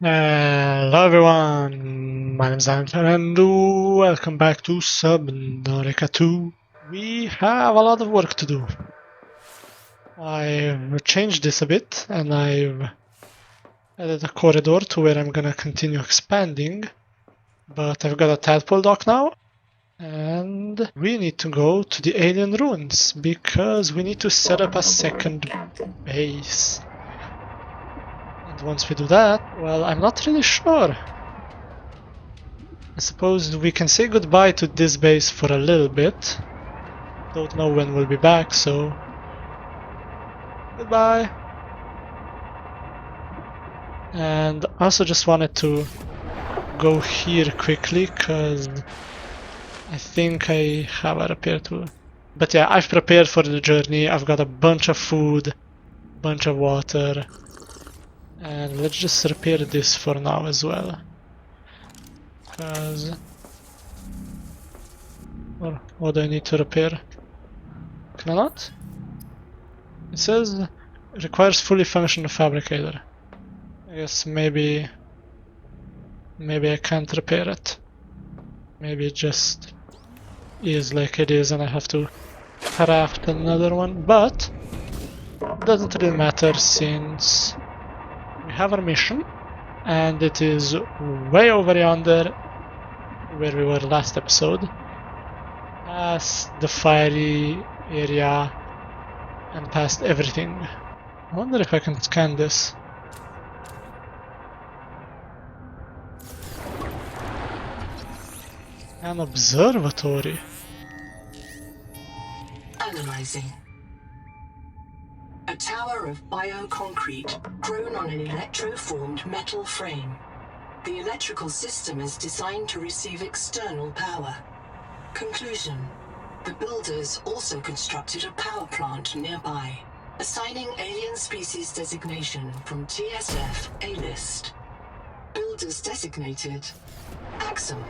Hello everyone, my name is Anton and welcome back to Subnautica 2. We have a lot of work to do. I've changed this a bit and I've added a corridor to where I'm gonna continue expanding. But I've got a tadpole dock now and we need to go to the alien ruins because we need to set up a second base. And once we do that, well, I'm not really sure. I suppose we can say goodbye to this base for a little bit. Don't know when we'll be back, so goodbye. And I also just wanted to go here quickly because I think I have a repair tool. But yeah, I've prepared for the journey. I've got a bunch of food, bunch of water, and let's just repair this for now as well. Because what do I need to repair? Can I not? It says requires fully functional fabricator. I guess maybe I can't repair it. Maybe it just is like it is and I have to craft another one, but it doesn't really matter since we have our mission and it is way over yonder where we were last episode, past the fiery area and past everything. I wonder if I can scan this. An observatory. Analyzing. A tower of bioconcrete grown on an electroformed metal frame. The electrical system is designed to receive external power. Conclusion. The builders also constructed a power plant nearby, assigning alien species designation from TSF A-list. Builders designated Axum.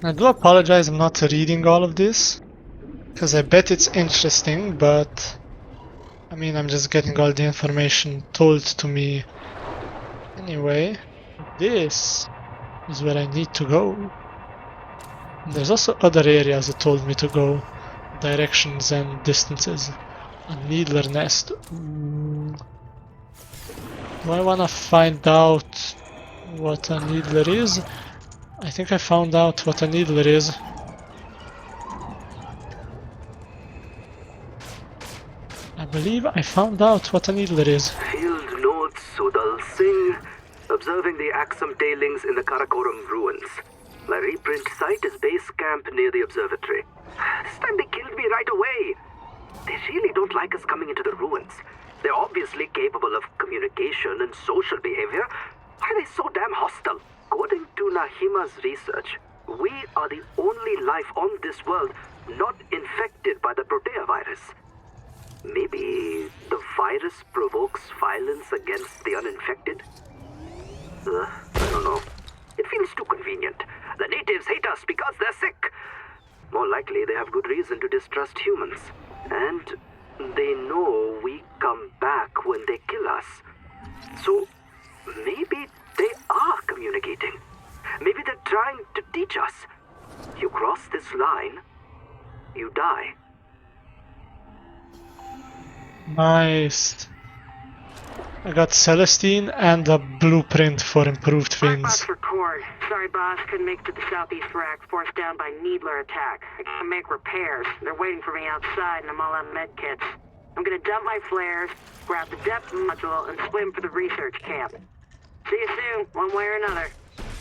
I do apologize I'm not reading all of this, because I bet it's interesting, but I mean I'm just getting all the information told to me anyway. This is where I need to go. There's also other areas that told me to go, directions and distances. A needler nest. Ooh. Do I wanna find out what a needler is? I think I found out what a needler is. I believe I found out what a needler is. Field Notes Sudal Singh, observing the Axum tailings in the Karakoram ruins. My reprint site is base camp near the observatory. This time they killed me right away. They really don't like us coming into the ruins. They're obviously capable of communication and social behavior. Why are they so damn hostile? According to Nahima's research, we are the only life on this world not infected by the Protea virus. Maybe the virus provokes violence against the uninfected? I don't know. It feels too convenient. The natives hate us because they're sick. More likely they have good reason to distrust humans. And they know we come back when they kill us. So maybe they are communicating. Maybe they're trying to teach us. You cross this line, you die. Nice. I got Celestine and a blueprint for improved fins. Box report. Sorry, boss. Couldn't make it to the southeast rack. Forced down by Needler attack. I gotta make repairs. They're waiting for me outside, and I'm all out of med kits. I'm gonna dump my flares, grab the depth module, and swim for the research camp. See you soon, one way or another.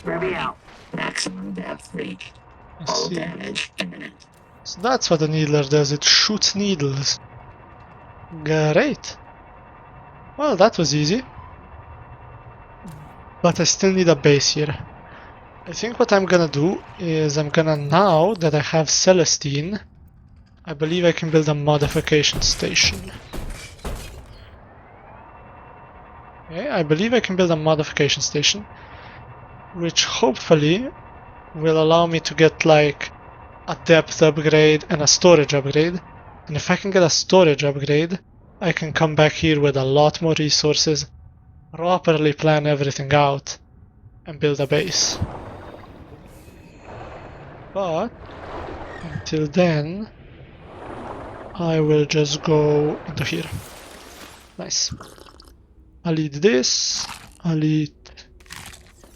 Ruby out. Maximum depth reach. I All see. damage imminent. So that's what the needler does, it shoots needles. Great. Well, that was easy. But I still need a base here. I think what I'm gonna do is I'm gonna, now that I have Celestine, I believe I can build a modification station. Okay, I believe I can build a modification station, which hopefully will allow me to get like a depth upgrade and a storage upgrade. And if I can get a storage upgrade, I can come back here with a lot more resources, properly plan everything out and build a base. But until then, I will just go into here. Nice. I'll eat this. I'll eat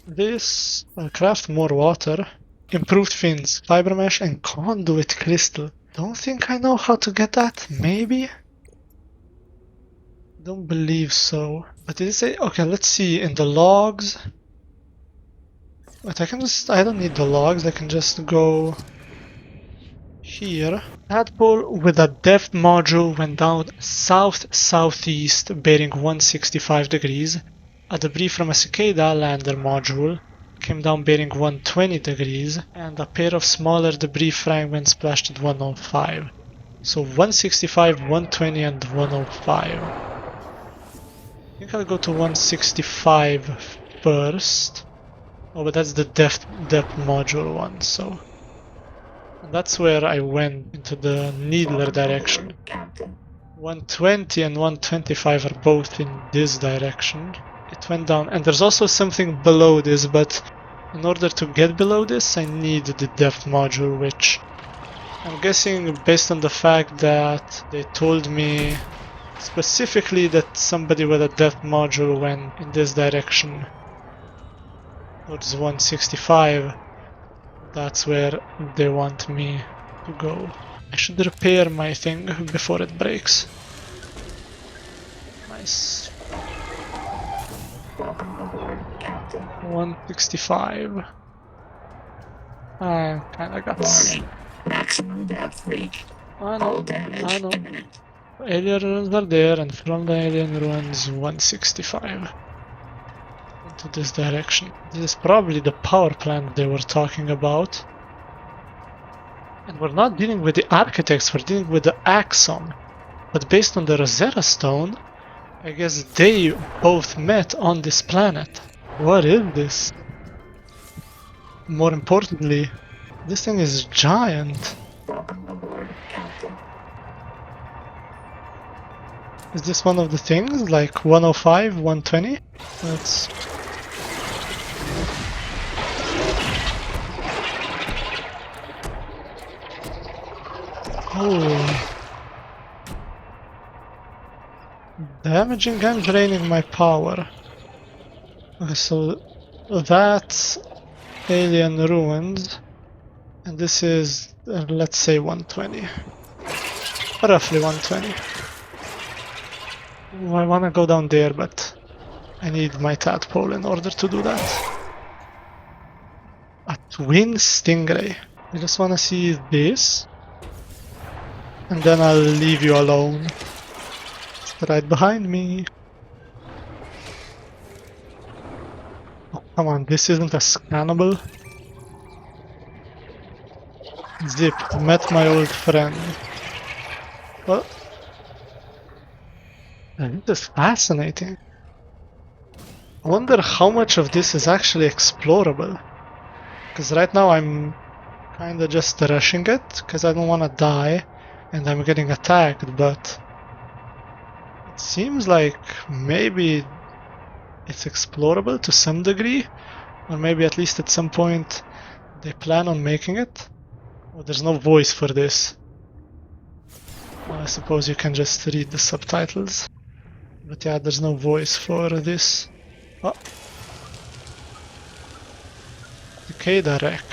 this. I'll craft more water. Improved fins, fiber mesh, and conduit crystal. Don't think I know how to get that. Maybe? Don't believe so. But did it say? Okay, let's see. In the logs. But I don't need the logs. I can just go here. Tadpole with a depth module went down south-southeast, bearing 165 degrees. A debris from a cicada lander module came down bearing 120 degrees, and a pair of smaller debris fragments splashed at 105. So 165, 120, and 105. I think I'll go to 165 first. Oh, but that's the depth module one, so... And that's where I went, into the needler direction. 120 and 125 are both in this direction. It went down, and there's also something below this, but in order to get below this, I need the depth module, which I'm guessing based on the fact that they told me specifically that somebody with a depth module went in this direction towards 165. That's where they want me to go. I should repair my thing before it breaks. Nice. 165. I kinda got... Warning. Maximum depth reached. I know, Hull damage I know. imminent. Alien ruins are there, and from the alien ruins 165. Into this direction. This is probably the power plant they were talking about. And we're not dealing with the architects, we're dealing with the Axon. But based on the Rosetta Stone, I guess they both met on this planet. What is this? More importantly, this thing is giant. Welcome aboard, Captain. Is this one of the things? Like 105, 120? That's... Oh. Damaging and draining my power. Okay, so that's alien ruins. And this is, let's say 120. Roughly 120. I wanna go down there, but I need my tadpole in order to do that. A twin stingray. I just wanna see this. And then I'll leave you alone. It's right behind me. Oh, come on, this isn't a scannable. Zip, met my old friend. Well, this is fascinating. I wonder how much of this is actually explorable. Because right now I'm kinda just rushing it, because I don't wanna die and I'm getting attacked, but it seems like maybe it's explorable to some degree, or maybe at least at some point they plan on making it. Oh, there's no voice for this. Well, I suppose you can just read the subtitles. But yeah, there's no voice for this. Oh. Cicada wreck.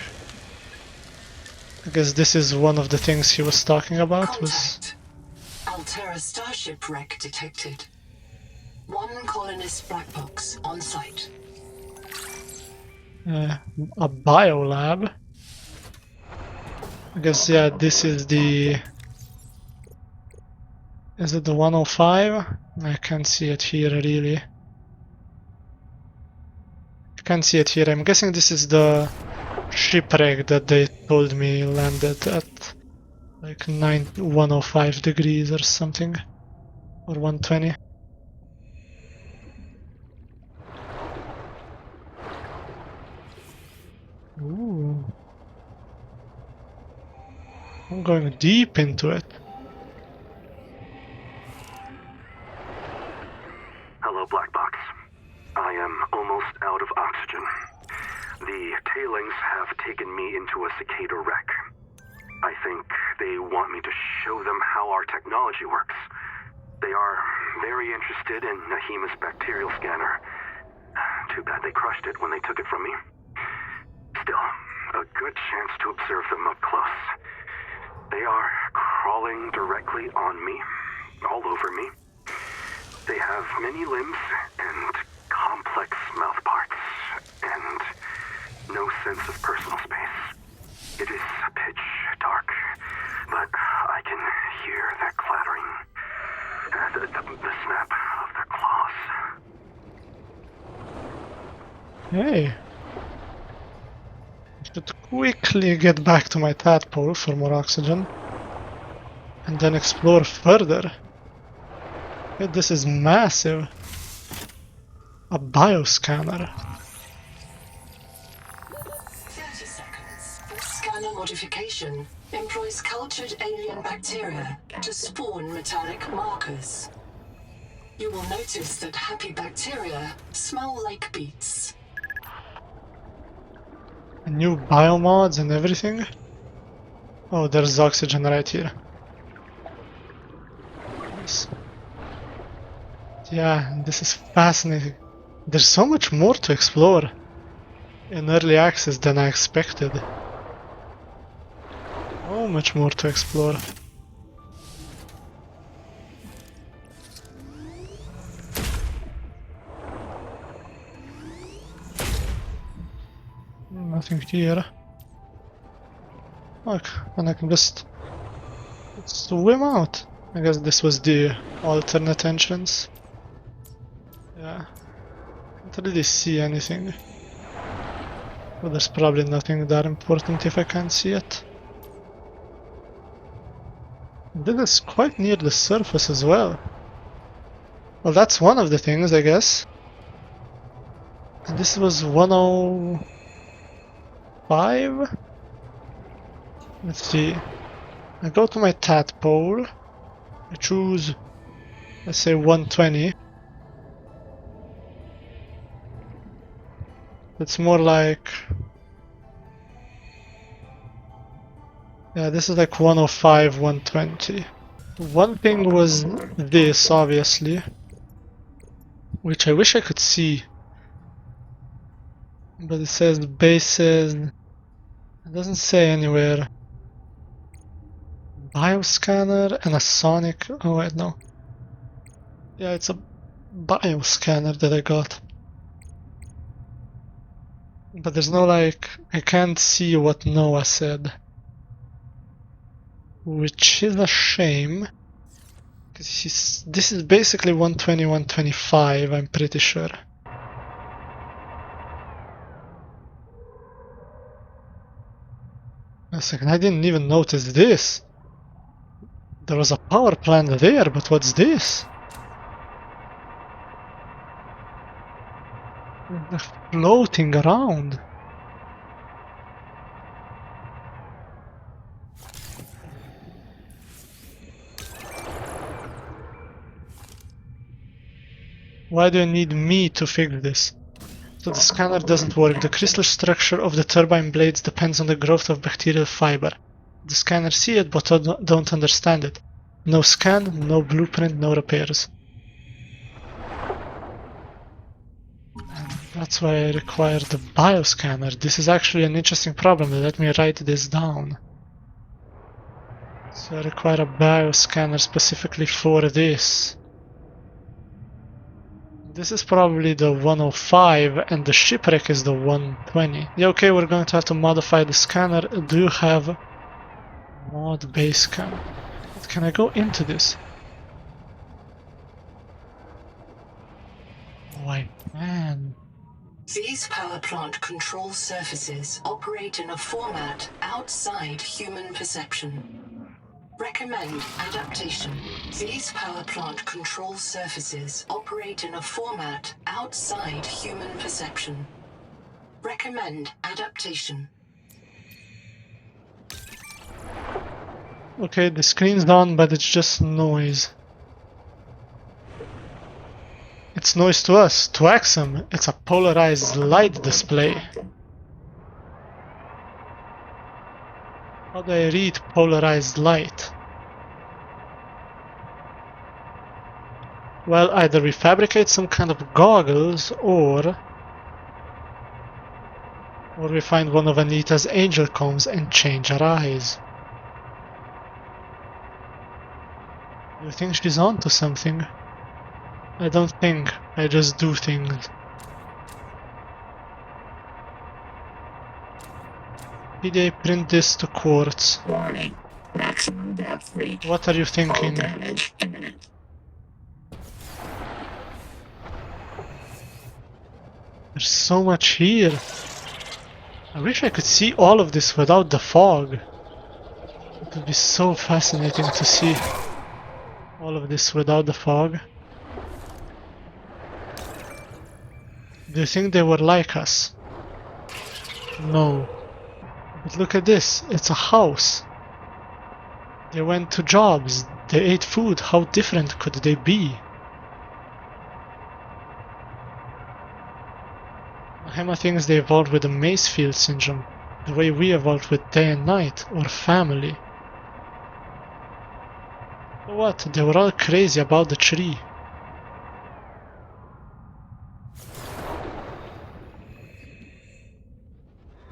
I guess this is one of the things he was talking about. Contact. Altera starship wreck detected. One colonist black box on site. A biolab. I guess, yeah, this is the... Is it the 105? I can't see it here, really. I can't see it here. I'm guessing this is the shipwreck that they told me landed at like 105 degrees or something. Or 120. Ooh. I'm going deep into it. Hello, Black Box. out of oxygen. The tailings have taken me into a cicada wreck. I think they want me to show them how our technology works. They are very interested in Nahima's bacterial scanner. Too bad they crushed it when they took it from me. Still, a good chance to observe them up close. They are crawling directly on me, all over me. They have many limbs and complex mouth parts, and no sense of personal space. It is pitch dark, but I can hear their clattering, the snap of their claws. Hey. I should quickly get back to my tadpole for more oxygen. And then explore further. Hey, this is massive. A bioscanner. 30 seconds. The scanner modification employs cultured alien bacteria to spawn metallic markers. You will notice that happy bacteria smell like beets. New biomods and everything. Oh, there's oxygen right here. Yes. Yeah, this is fascinating. There's so much more to explore in early access than I expected. So much more to explore. Nothing here. Look, and I can just swim out. I guess this was the alternate entrance. Yeah. Can't really see anything. But there's probably nothing that important if I can't see it. This is quite near the surface as well. Well, that's one of the things, I guess. And this was 105? Let's see. I go to my tadpole. I choose, let's say 120. It's more like... yeah, this is like 105, 120. One thing was this, obviously. Which I wish I could see. But it says bases... it doesn't say anywhere. Bioscanner and a sonic... oh wait, no. Yeah, it's a bioscanner that I got. But there's no like... I can't see what Noah said. Which is a shame. Because this is basically 120, 125, I'm pretty sure. A second, I didn't even notice this. There was a power plant there, but what's this? They're floating around. Why do I need me to fix this? So the scanner doesn't work. The crystal structure of the turbine blades depends on the growth of bacterial fiber. The scanner see it but don't understand it. No scan, no blueprint, no repairs. And that's why I require the bioscanner. This is actually an interesting problem. Let me write this down. So I require a bioscanner specifically for this. This is probably the 105 and the shipwreck is the 120. Yeah, okay, we're going to have to modify the scanner. Do you have mod base scan? But can I go into this? Oh, I can. These power plant control surfaces operate in a format outside human perception. Recommend adaptation. These power plant control surfaces operate in a format outside human perception. Recommend adaptation. Okay, the screen's on, but it's just noise. it's noise to us. To Axum, it's a polarized light display. How do I read polarized light? Well, either we fabricate some kind of goggles, or we find one of Anita's angel combs and change our eyes. Do you think she's onto something? I don't think, I just do things. PDA, print this to quartz. Warning. Maximum depth reach. What are you Hull thinking? damage imminent. There's so much here. I wish I could see all of this without the fog. It would be so fascinating to see all of this without the fog. Do you think they were like us? No. But look at this, it's a house. They went to jobs, they ate food, how different could they be? Hema thinks they evolved with the Macefield syndrome, the way we evolved with day and night, or family. So what, they were all crazy about the tree.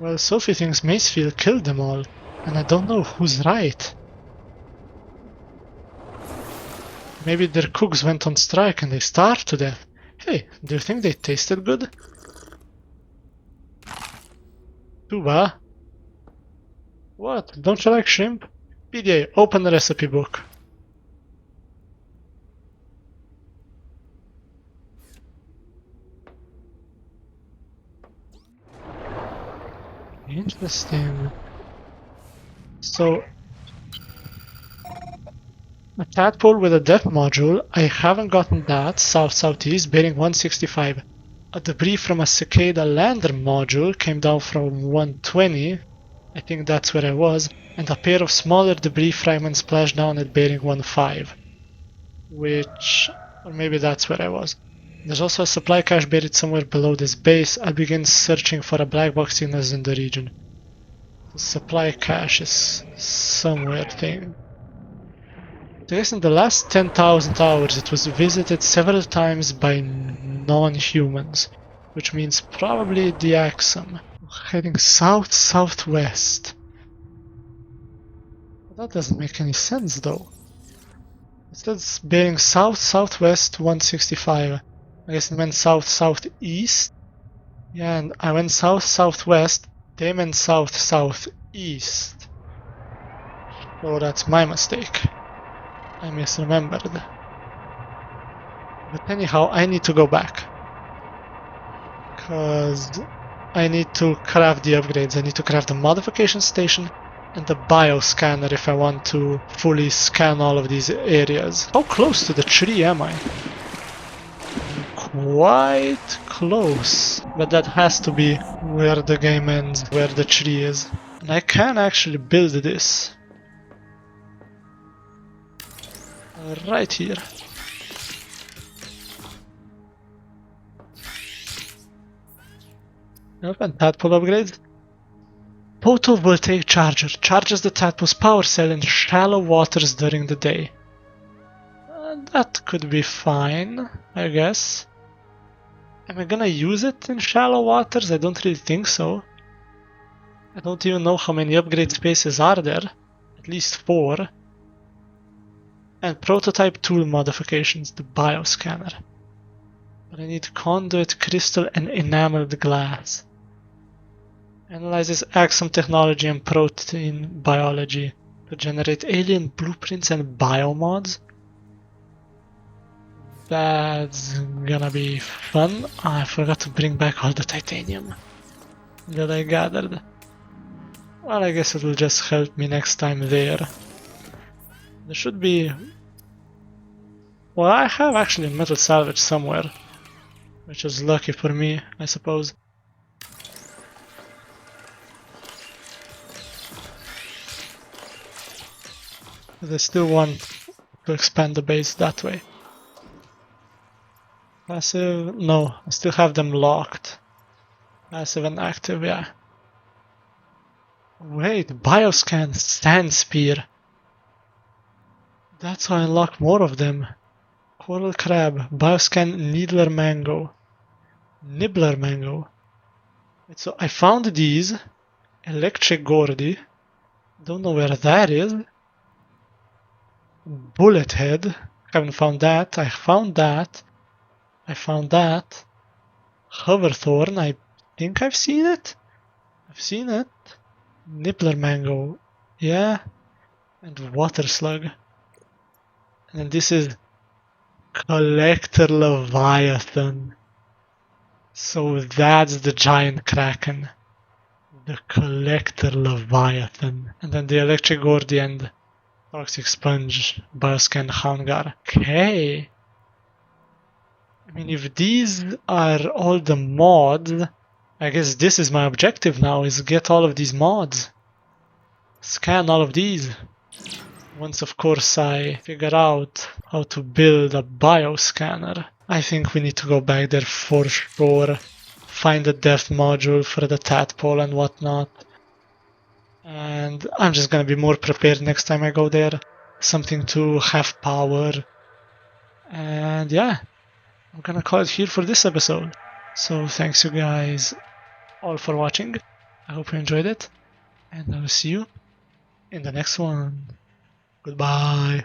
Well, Sophie thinks Macefield killed them all, and I don't know who's right. Maybe their cooks went on strike and they starved to death. Hey, do you think they tasted good? Tuba? What? Don't you like shrimp? PDA, open the recipe book. Interesting. So, a tadpole with a depth module, I haven't gotten that, south-southeast, bearing 165. A debris from a cicada lander module came down from 120, I think that's where I was, and a pair of smaller debris fragments splashed down at bearing 15. Which, or maybe that's where I was. There's also a supply cache buried somewhere below this base. I'll begin searching for a black box signals in the region. The supply cache is somewhere thing. I guess in the last 10,000 hours it was visited several times by non-humans, which means probably the Axum. Heading south-southwest. That doesn't make any sense though. Instead it's bearing south-southwest 165. I guess it went south-southeast. Yeah, and I went south-southwest, they went south-southeast. So that's my mistake. I misremembered. But anyhow, I need to go back. Because I need to craft the upgrades. I need to craft the modification station and the bioscanner if I want to fully scan all of these areas. How close to the tree am I? Quite close. But that has to be where the game ends, where the tree is. And I can actually build this. Right here. Open tadpole upgrades. Photovoltaic charger charges the tadpole's power cell in shallow waters during the day. That could be fine, I guess. Am I gonna use it in shallow waters? I don't really think so. I don't even know how many upgrade spaces are there. At least 4. And prototype tool modifications, the bioscanner. But I need conduit, crystal, and enameled glass. Analyzes Axum technology and protein biology to generate alien blueprints and biomods. That's gonna be fun. I forgot to bring back all the titanium that I gathered. Well, I guess it will just help me next time there. There should be... Well, I have actually metal salvage somewhere, which is lucky for me, I suppose. But I still want to expand the base that way. Passive? No, I still have them locked. Passive and active, yeah. Wait, Bioscan Sand Spear. That's how I unlock more of them. Coral Crab, Bioscan Needler Mango, Nibbler Mango. So I found these. Electric Gordy. Don't know where that is. Bullet Head. Haven't found that. I found that. I found that. Hoverthorn. I think I've seen it. I've seen it. Nibbler Mango. Yeah. And Water Slug. And then this is Collector Leviathan. So that's the giant kraken. The Collector Leviathan. And then the Electric Gordy and Toxic Sponge, Bioscan Hangar. Okay. I mean, if these are all the mods, I guess this is my objective now, is get all of these mods. Scan all of these. Once, of course, I figure out how to build a bioscanner. I think we need to go back there for sure. Find the depth module for the tadpole and whatnot. And I'm just gonna be more prepared next time I go there. Something to have power. And yeah, I'm gonna call it here for this episode. So thanks you guys all for watching. I hope you enjoyed it. And I will see you in the next one. Goodbye.